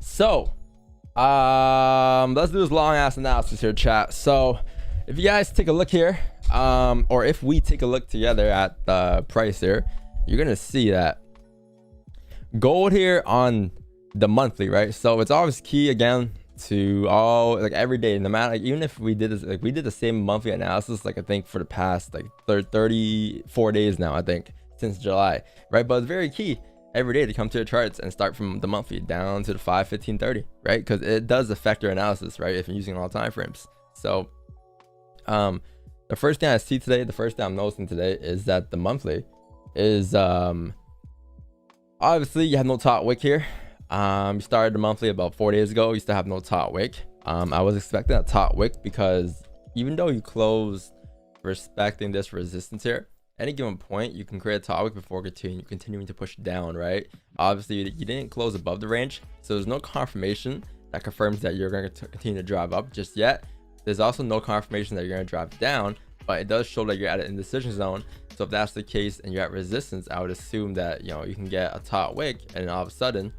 So let's do this long ass analysis here, chat. So if you guys take a look here, or if we take a look together at the price here, you're gonna see that gold here on the monthly, right? So it's always key again to all, like, every day, no matter, like, even if we did this, like, we did the same monthly analysis, like, I think for the past like 34 days now, I think, since July, right? But it's very key every day to come to the charts and start from the monthly down to the 5, 15, 30, right? Because it does affect your analysis, right, if you're using all time frames. So the first thing I see today, the first thing I'm noticing today is that the monthly is obviously you have no top wick here. You started the monthly about 4 days ago. You still have no top wick. I was expecting a top wick because even though you close respecting this resistance here, any given point you can create a top wick before continuing to push down, right? Obviously you didn't close above the range, so there's no confirmation that confirms that you're going to continue to drive up just yet. There's also no confirmation that you're going to drive down, but it does show that you're at an indecision zone. So if that's the case and you're at resistance, I would assume that, you know, you can get a top wick and all of a sudden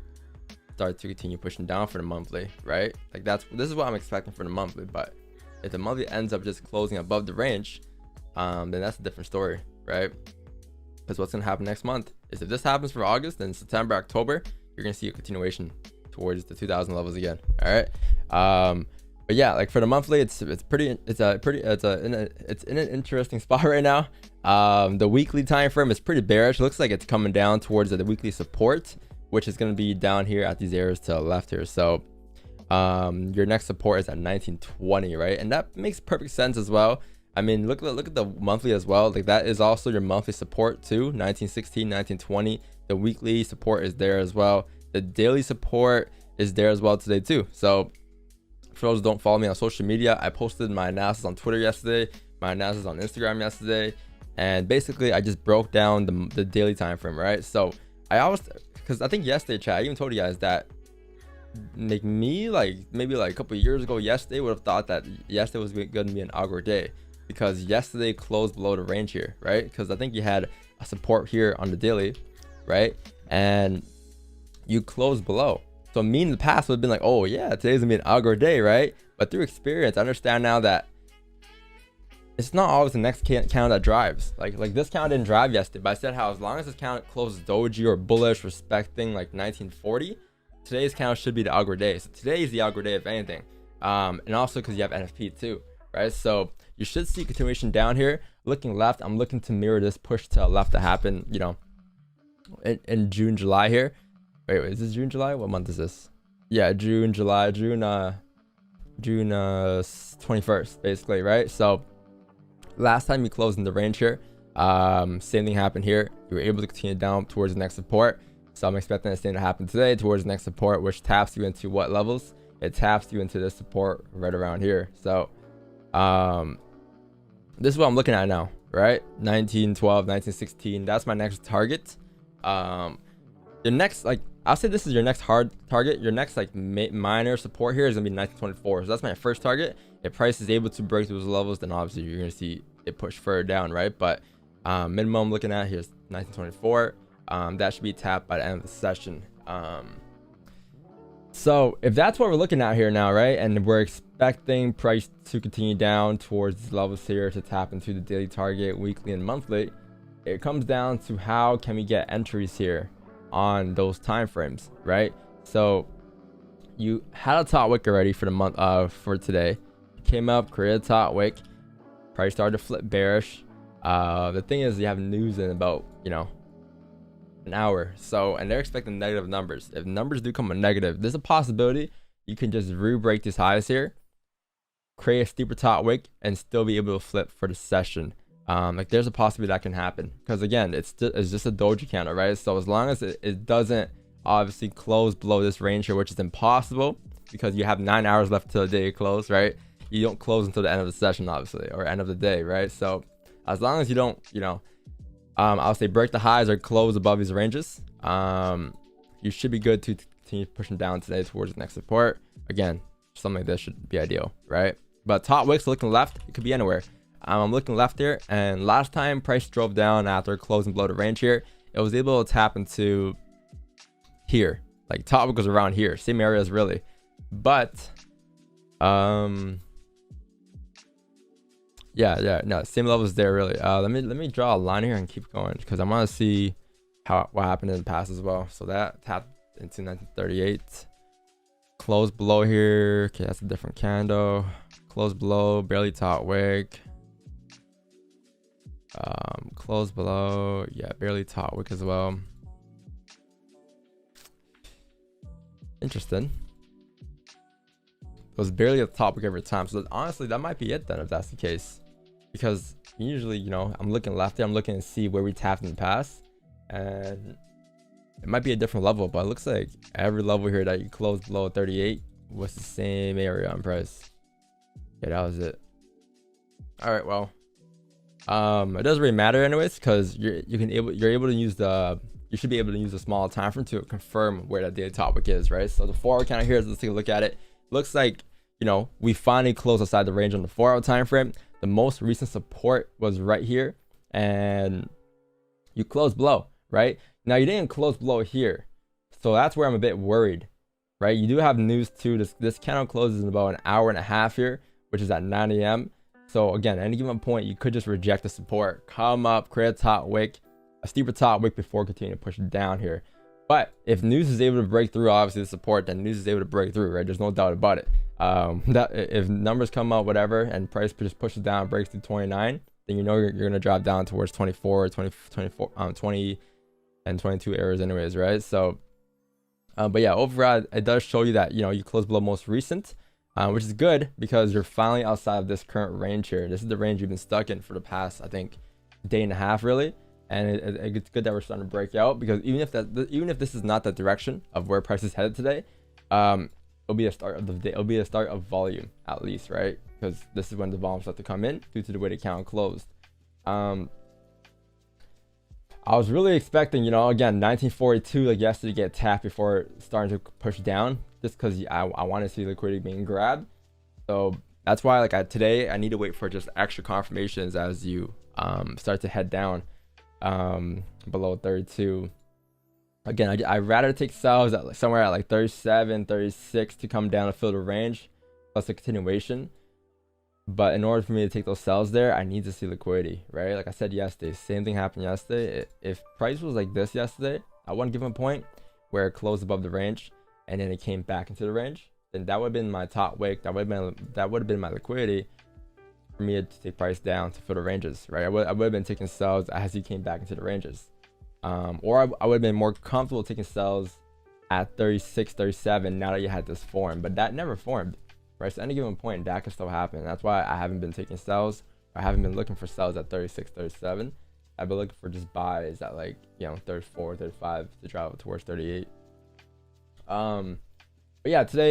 start to continue pushing down for the monthly, right? Like this is what I'm expecting for the monthly. But if the monthly ends up just closing above the range, then that's a different story, right? Because what's going to happen next month is if this happens for August, then September, October, you're going to see a continuation towards the 2000 levels again. All right. But yeah, like for the monthly, it's in an interesting spot right now. The weekly time frame is pretty bearish. It looks like it's coming down towards the weekly support, which is going to be down here at these areas to the left here. So your next support is at 1920, right? And that makes perfect sense as well. I mean, look at the monthly as well. Like that is also your monthly support too, 1916, 1920. The weekly support is there as well. The daily support is there as well today too. So for those who don't follow me on social media, I posted my analysis on Twitter yesterday, my analysis on Instagram yesterday, and basically I just broke down the daily time frame, right? So because I think yesterday, chat, I even told you guys that maybe a couple of years ago, yesterday would have thought that yesterday was going to be an algo day because yesterday closed below the range here, right? Because I think you had a support here on the daily, right? And you closed below. So me in the past would have been like, oh yeah, today's gonna be an algo day, right? But through experience, I understand now that it's not always the next candle that drives. Like this candle didn't drive yesterday, but I said how as long as this candle closes doji or bullish, respecting like 1940, today's candle should be the algo day. So today is the algo day if anything, and also because you have NFP too, right? So you should see continuation down here. Looking left, I'm looking to mirror this push to the left to happen, you know, in June, July here. Wait, is this June, July? What month is this? Yeah, June, July, June 21st, basically, right? So last time you closed in the range here, same thing happened here. You were able to continue down towards the next support. So I'm expecting the same to happen today towards the next support, which taps you into what levels? It taps you into this support right around here. So this is what I'm looking at now, right? 1912, 1916. That's my next target. Your next, like, I'll say this is your next hard target. Your next like minor support here is gonna be 1924. So that's my first target. If price is able to break those levels, then obviously you're gonna see it push further down, right? But minimum I'm looking at here is 1924. That should be tapped by the end of the session. So if that's what we're looking at here now, right, and we're expecting price to continue down towards these levels here to tap into the daily target, weekly and monthly, it comes down to how can we get entries here on those time frames, right? So you had a top wick already for the month for today. You came up, created a top wick, price started to flip bearish. The thing is, you have news in about, you know, an hour. So, and they're expecting negative numbers. If numbers do come a negative, there's a possibility you can just re-break these highs here, create a steeper top wick, and still be able to flip for the session. Like there's a possibility that can happen because again, it's just a doji candle, right? So as long as it doesn't obviously close below this range here, which is impossible because you have 9 hours left till the day you close, right? You don't close until the end of the session, obviously, or end of the day, right? So as long as you don't, you know, I'll say break the highs or close above these ranges, you should be good to continue pushing down today towards the next support. Again, something like this should be ideal, right? But top wicks looking left, it could be anywhere. I'm looking left here, and last time price drove down after closing below the range here, it was able to tap into here, Like top wick was around here, same areas really, but yeah, no, same levels there really. Let me draw a line here and keep going because I want to see what happened in the past as well. So that tapped into 1938, close below here. Okay, that's a different candle. Close below, barely top wick. Close below, yeah, barely top wick as well. Interesting. It was barely at the top wick every time. So honestly, that might be it then if that's the case. Because usually, you know, I'm looking left there, I'm looking to see where we tapped in the past. And it might be a different level, but it looks like every level here that you closed below 38 was the same area on price. Yeah, that was it. All right, well, it doesn't really matter anyways, because you should be able to use the small time frame to confirm where that daily top wick is, right? So the 4-hour candle here, let's take a look at it. Looks like, you know, we finally closed outside the range on the 4-hour time frame. The most recent support was right here, and you closed below, right? Now you didn't close below here, so that's where I'm a bit worried, right? You do have news too. This candle closes in about an hour and a half here, which is at 9 a.m. So again, at any given point, you could just reject the support, come up, create a top wick, a steeper top wick before continuing to push it down here. But if news is able to break through, obviously the support, then news is able to break through, right? There's no doubt about it. That if numbers come up, whatever, and price just pushes down, breaks through 29, then you know you're going to drop down towards 24, 20, 20 and 22 areas anyways, right? So, but yeah, overall, it does show you that, you know, you close below most recent, which is good because you're finally outside of this current range here. This is the range you've been stuck in for the past, I think, day and a half, really. And it's good that we're starting to break out, because even if this is not the direction of where price is headed today, it'll be a start of the day. It'll be a start of volume at least, right? Because this is when the volume starts to come in due to the way the candle closed. I was really expecting, you know, again, 1942 like yesterday, get tapped before starting to push down, just because I want to see liquidity being grabbed. So that's why, like, today I need to wait for just extra confirmations as you start to head down below 32. Again, I rather take sells at somewhere at like 37, 36 to come down to fill the range plus a continuation. But in order for me to take those sells there, I need to see liquidity, right? Like I said yesterday, same thing happened yesterday. If price was like this yesterday at one given point where it closed above the range and then it came back into the range, then that would have been my top wick. That would have been my liquidity for me to take price down to fill the ranges, right? I would have been taking sells as he came back into the ranges. Or I would have been more comfortable taking sells at 36, 37 now that you had this form, but that never formed, right? So at any given point, that could still happen. That's why I haven't been taking sells. I haven't been looking for sells at 36, 37. I've been looking for just buys at, like, you know, 34, 35 to drive towards 38. But yeah, today